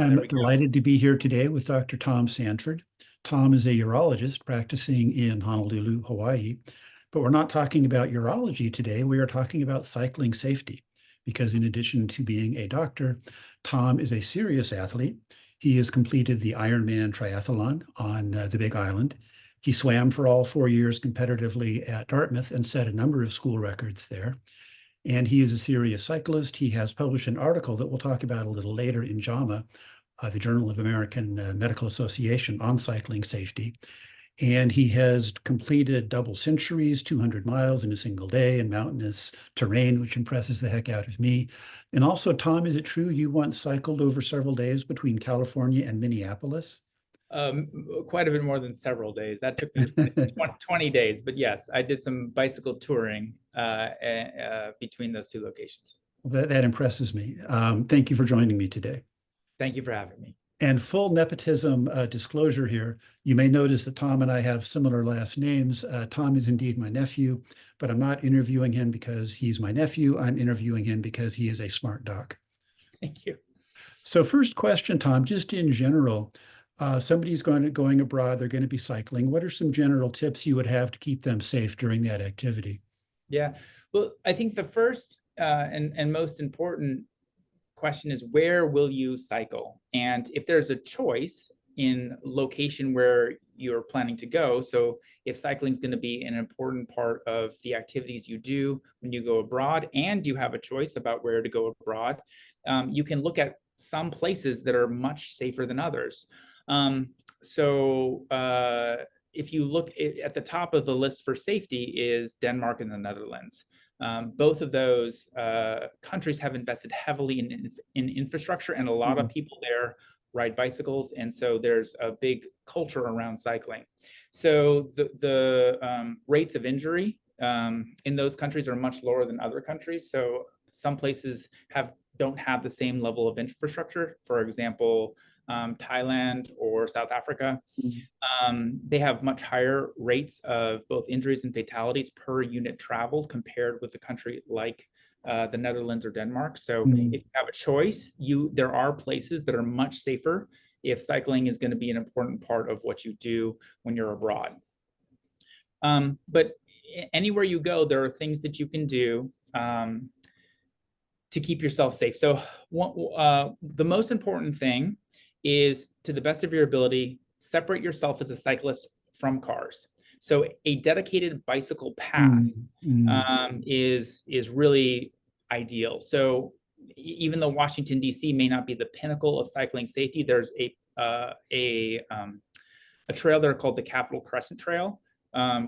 I'm delighted to be here today with Dr. Tom Sanford. Tom is a urologist practicing in Honolulu, Hawaii, but we're not talking about urology today. We are talking about cycling safety because in addition to being a doctor, Tom is a serious athlete. He has completed the Ironman triathlon on the Big Island. He swam for all 4 years competitively at Dartmouth and set a number of school records there. And he is a serious cyclist. He has published an article that we'll talk about a little later in JAMA, the Journal of American Medical Association, on cycling safety. And he has completed double centuries, 200 miles in a single day in mountainous terrain, which impresses the heck out of me. And also, Tom, is it true you once cycled over several days between California and Minneapolis? Quite a bit more than several days. That took me 20 days, but yes, I did some bicycle touring between those two locations. Well, that impresses me. Thank you for joining me today. Thank you for having me. And full nepotism disclosure here, you may notice that Tom and I have similar last names. Tom is indeed my nephew, but I'm not interviewing him because he's my nephew. I'm interviewing him because he is a smart doc. Thank you. So first question, Tom, just in general, somebody's going abroad, they're going to be cycling. What are some general tips you would have to keep them safe during that activity? Yeah, well, I think the first and most important question is, where will you cycle? And if there's a choice in location where you're planning to go, so if cycling is going to be an important part of the activities you do when you go abroad, and you have a choice about where to go abroad, you can look at some places that are much safer than others. If you look at the top of the list for safety is Denmark and the Netherlands. Both of those countries have invested heavily in infrastructure, and a lot of people there ride bicycles, and so there's a big culture around cycling. So the rates of injury in those countries are much lower than other countries. So some places don't have the same level of infrastructure. For example, Thailand or South Africa, they have much higher rates of both injuries and fatalities per unit traveled compared with a country like the Netherlands or Denmark. So if you have a choice, there are places that are much safer if cycling is going to be an important part of what you do when you're abroad. But anywhere you go, there are things that you can do to keep yourself safe. So the most important thing is, to the best of your ability, separate yourself as a cyclist from cars. So a dedicated bicycle path is really ideal. So even though Washington, D.C. may not be the pinnacle of cycling safety, there's a trail there called the Capitol Crescent Trail,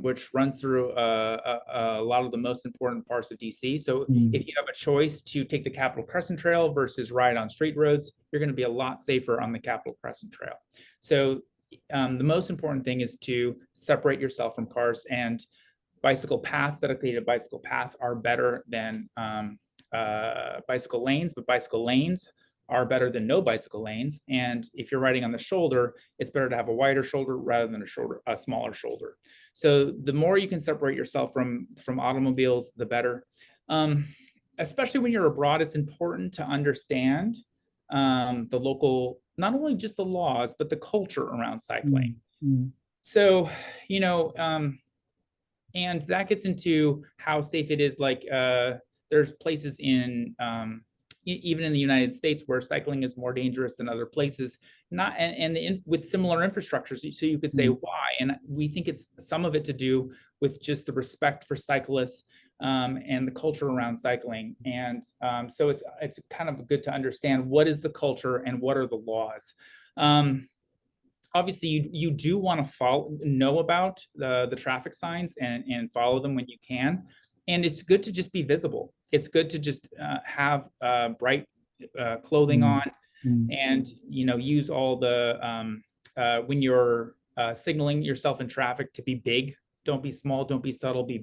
which runs through a lot of the most important parts of DC. So if you have a choice to take the Capitol Crescent Trail versus ride on street roads, you're going to be a lot safer on the Capitol Crescent Trail. So the most important thing is to separate yourself from cars, and bicycle paths, dedicated bicycle paths, are better than bicycle lanes, but bicycle lanes are better than no bicycle lanes. And if you're riding on the shoulder, it's better to have a wider shoulder rather than a smaller shoulder. So the more you can separate yourself from automobiles, the better. Especially when you're abroad, it's important to understand the local, not only just the laws, but the culture around cycling. So, and that gets into how safe it is. Like there's places in even in the United States where cycling is more dangerous than other places, with similar infrastructures. So you could say why, and we think it's some of it to do with just the respect for cyclists and the culture around cycling. And so it's kind of good to understand what is the culture and what are the laws. Obviously, you do want to know about the traffic signs and follow them when you can. And it's good to just be visible. It's good to just have bright clothing on, and use all the when you're signaling yourself in traffic, to be big. Don't be small. Don't be subtle. Be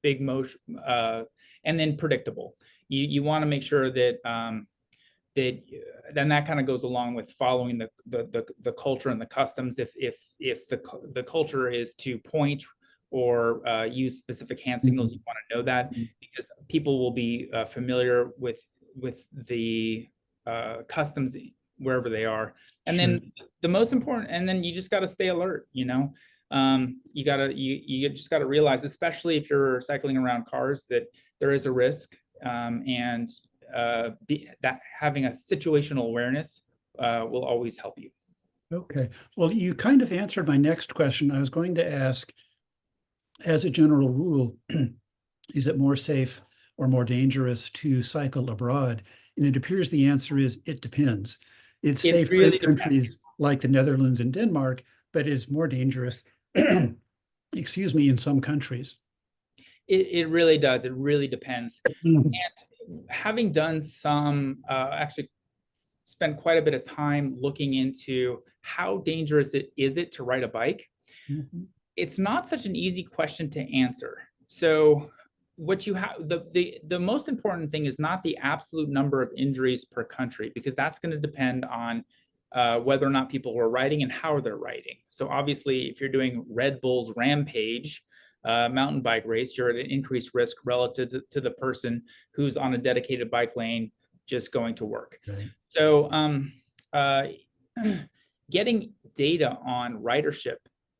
big motion, and then predictable. You want to make sure that then that kind of goes along with following the culture and the customs. If the culture is to point or use specific hand signals, you want to know that, because people will be familiar with the customs wherever they are. And Sure. then the most important, and then you just got to stay alert, you know. You just got to realize, especially if you're cycling around cars, that there is a risk, and that having a situational awareness will always help you. Okay. Well, you kind of answered my next question. I was going to ask, as a general rule, is it more safe or more dangerous to cycle abroad? And it appears the answer is it depends. It's It safer in really depends. countries like the Netherlands and Denmark, but is more dangerous, excuse me, in some countries. It really does. It really depends. Mhm. And having done some, actually spent quite a bit of time looking into how dangerous is it to ride a bike, Mhm. it's not such an easy question to answer. So what you have, the most important thing is not the absolute number of injuries per country, because that's going to depend on whether or not people are riding and how they're riding. So obviously, if you're doing Red Bull's Rampage mountain bike race, you're at an increased risk relative to the person who's on a dedicated bike lane just going to work. Right. So uh, getting data on ridership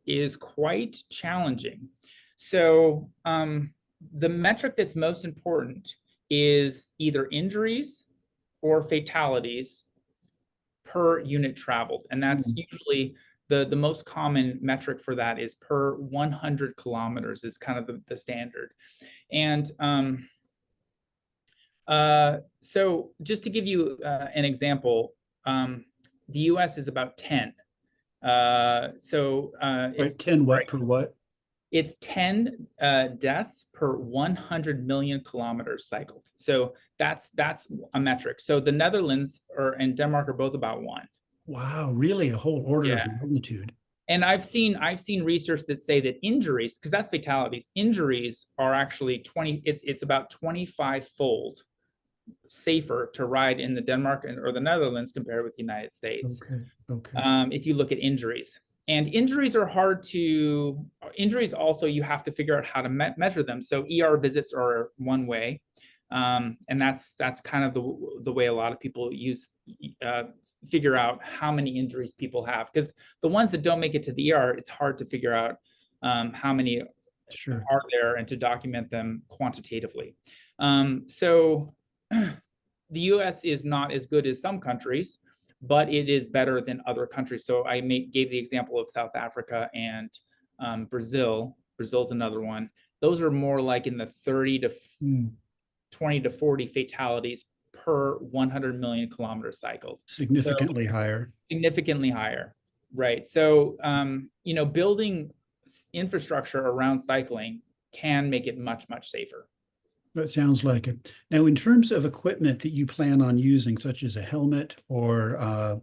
is quite challenging. So the metric that's most important is either injuries or fatalities per unit traveled. And that's Mm. usually the most common metric for that is per 100 kilometers is kind of the standard. And so just to give you an example, the US is about 10. It's Right, 10 what per what? it's 10 deaths per 100 million kilometers cycled. So that's a metric. So the Netherlands and Denmark are both about 1. Wow, really a whole order Yeah. of magnitude. And I've seen research that say that injuries, because that's fatalities, injuries are actually 20, it's about 25-fold safer to ride in the Denmark or the Netherlands compared with the United States. Okay, okay. If you look at injuries. And injuries are injuries also, you have to figure out how to measure them. So ER visits are one way. And that's kind of the way a lot of people figure out how many injuries people have. Because the ones that don't make it to the ER, it's hard to figure out how many Sure. are there and to document them quantitatively. So the US is not as good as some countries, but it is better than other countries. So I gave the example of South Africa and Brazil. Brazil's another one. Those are more like in the 30 to 20 to 40 fatalities per 100 million kilometers cycled. So Significantly higher. significantly higher, right? So building infrastructure around cycling can make it much, much safer. That sounds like it. Now, in terms of equipment that you plan on using, such as a helmet or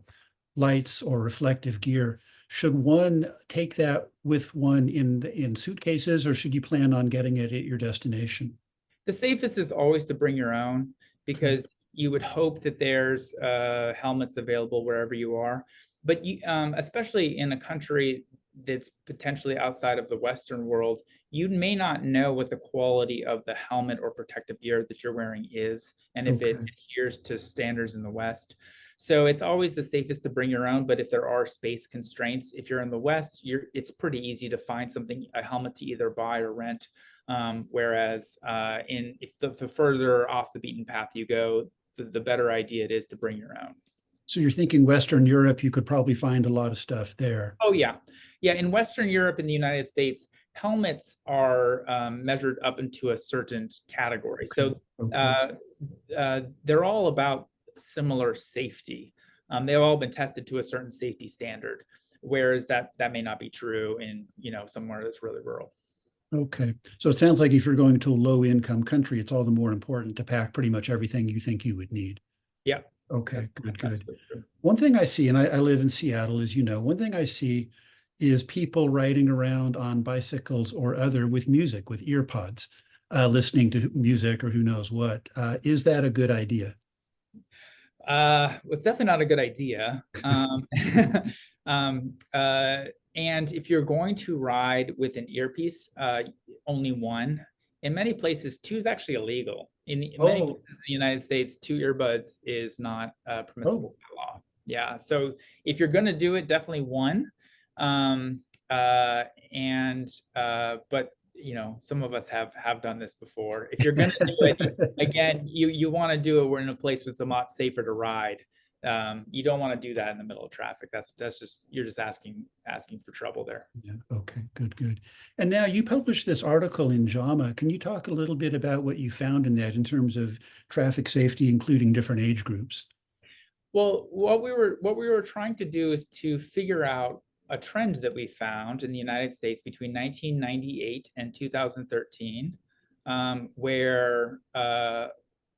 lights or reflective gear, should one take that with one in suitcases, or should you plan on getting it at your destination? The safest is always to bring your own, because you would hope that there's helmets available wherever you are. But especially in a country that's potentially outside of the Western world, you may not know what the quality of the helmet or protective gear that you're wearing is, and if it Okay. adheres to standards in the West. So it's always the safest to bring your own. But if there are space constraints, if you're in the West, it's pretty easy to find a helmet to either buy or rent. Whereas if the further off the beaten path you go, the better idea it is to bring your own. So you're thinking Western Europe, you could probably find a lot of stuff there. Oh yeah, yeah. In Western Europe and the United States, helmets are measured up into a certain category. So Okay. they're all about similar safety. They've all been tested to a certain safety standard, whereas that may not be true in somewhere that's really rural. Okay. So it sounds like if you're going to a low income country, it's all the more important to pack pretty much everything you think you would need. Yeah. Okay, good, good. True. One thing I see, and I live in Seattle, as you know, one thing I see is people riding around on bicycles or other with music, with ear pods, listening to music or who knows what. Is that a good idea? It's definitely not a good idea. Um, uh, and if you're going to ride with an earpiece, only one. In many places, two is actually illegal. In many Oh, places in the United States, two earbuds is not oh, permissible by law. Yeah. So if you're going to do it, definitely one. Um, but some of us have done this before. If you're going to do it, again, you want to do it. We're in a place that's a lot safer to ride. You don't want to do that in the middle of traffic. That's just, you're just asking for trouble there. Yeah. Okay. Good. Good. And now you published this article in JAMA. Can you talk a little bit about what you found in that in terms of traffic safety, including different age groups? Well, what we were trying to do is to figure out a trend that we found in the United States between 1998 and 2013, where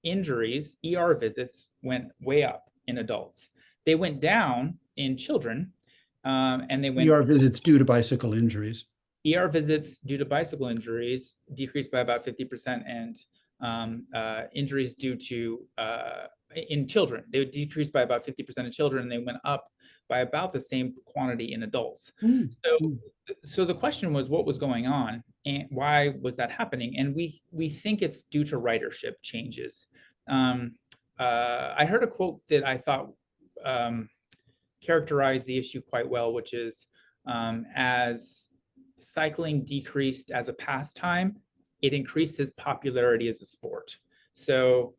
injuries, ER visits, went way up in adults. They went down in children, and they went ER visits due to bicycle injuries. ER visits due to bicycle injuries decreased by about 50%, and injuries due to in children, they would decrease by about 50% in children, and they went up by about the same quantity in adults. So the question was, what was going on and why was that happening? And we think it's due to ridership changes. I heard a quote that I thought characterized the issue quite well, which is, as cycling decreased as a pastime, it increased its popularity as a sport. So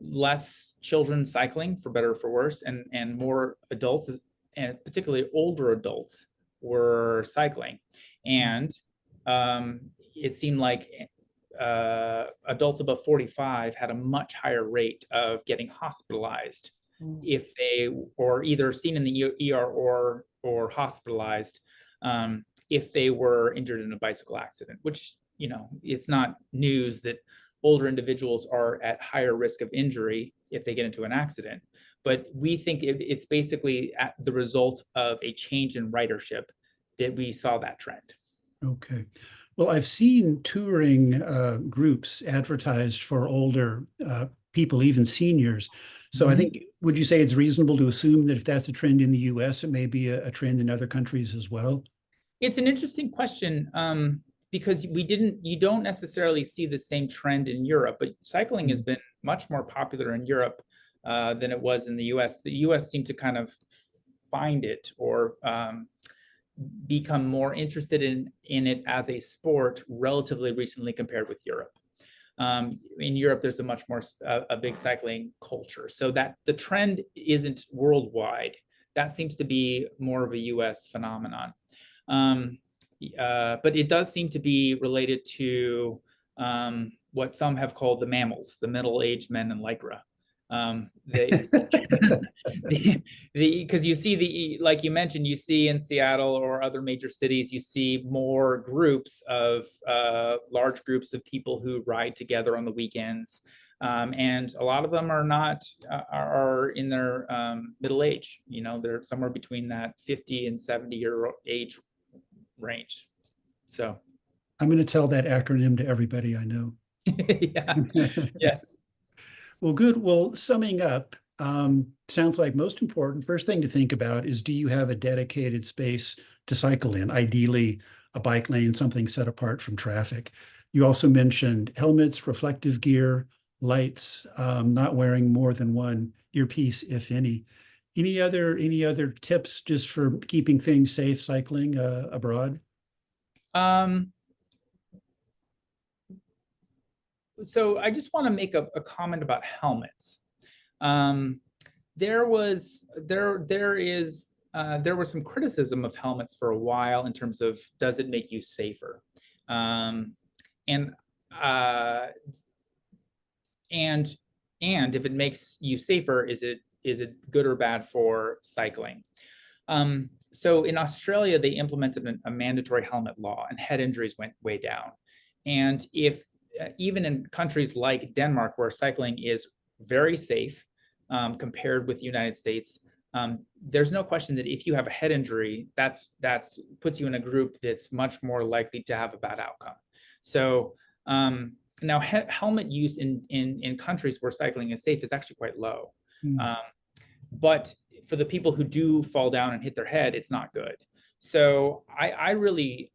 less children cycling, for better or for worse, and more adults, and particularly older adults, were cycling. And it seemed like adults above 45 had a much higher rate of getting hospitalized if they, or either seen in the ER or hospitalized if they were injured in a bicycle accident, which, it's not news that older individuals are at higher risk of injury if they get into an accident. But we think it's basically the result of a change in ridership that we saw that trend. Okay. Well, I've seen touring groups advertised for older people, even seniors. So I think, would you say it's reasonable to assume that if that's a trend in the US, it may be a trend in other countries as well? It's an interesting question, because you don't necessarily see the same trend in Europe, but cycling has been much more popular in Europe than it was in the US. The US seemed to kind of find it, or become more interested in it as a sport relatively recently compared with Europe. In Europe, there's a much more a big cycling culture, so that the trend isn't worldwide. That seems to be more of a US phenomenon. But it does seem to be related to what some have called the mammals, the middle-aged men in Lycra. Because you see like you mentioned, you see in Seattle or other major cities, you see more groups of large groups of people who ride together on the weekends. And a lot of them are in their middle age. They're somewhere between that 50 and 70-year age range. So I'm going to tell that acronym to everybody I know. yeah. Yes. Well, good. Well, summing up, sounds like most important, first thing to think about is, do you have a dedicated space to cycle in? Ideally, a bike lane, something set apart from traffic. You also mentioned helmets, reflective gear, lights, not wearing more than one earpiece, if any. Any other tips just for keeping things safe cycling abroad? So I just want to make a comment about helmets. There was some criticism of helmets for a while in terms of, does it make you safer? And if it makes you safer, is it good or bad for cycling? So in Australia, they implemented a mandatory helmet law, and head injuries went way down. And if even in countries like Denmark, where cycling is very safe compared with the United States, there's no question that if you have a head injury, that's puts you in a group that's much more likely to have a bad outcome. So now helmet use in countries where cycling is safe is actually quite low. But for the people who do fall down and hit their head, it's not good. So I really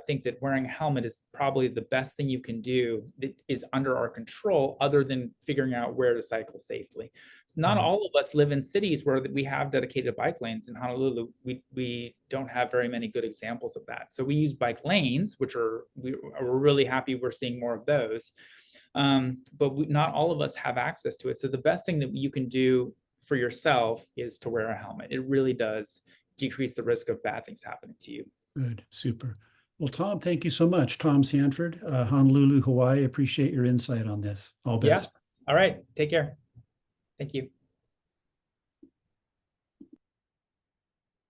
think that wearing a helmet is probably the best thing you can do that is under our control, other than figuring out where to cycle safely. Not Right. all of us live in cities where we have dedicated bike lanes. In Honolulu, we don't have very many good examples of that. So we use bike lanes, which we're really happy we're seeing more of those. But not all of us have access to it. So the best thing that you can do for yourself is to wear a helmet. It really does decrease the risk of bad things happening to you. Good. Super. Well, Tom, thank you so much. Tom Sanford, Honolulu, Hawaii. Appreciate your insight on this. All Yeah. best. All right. Take care. Thank you.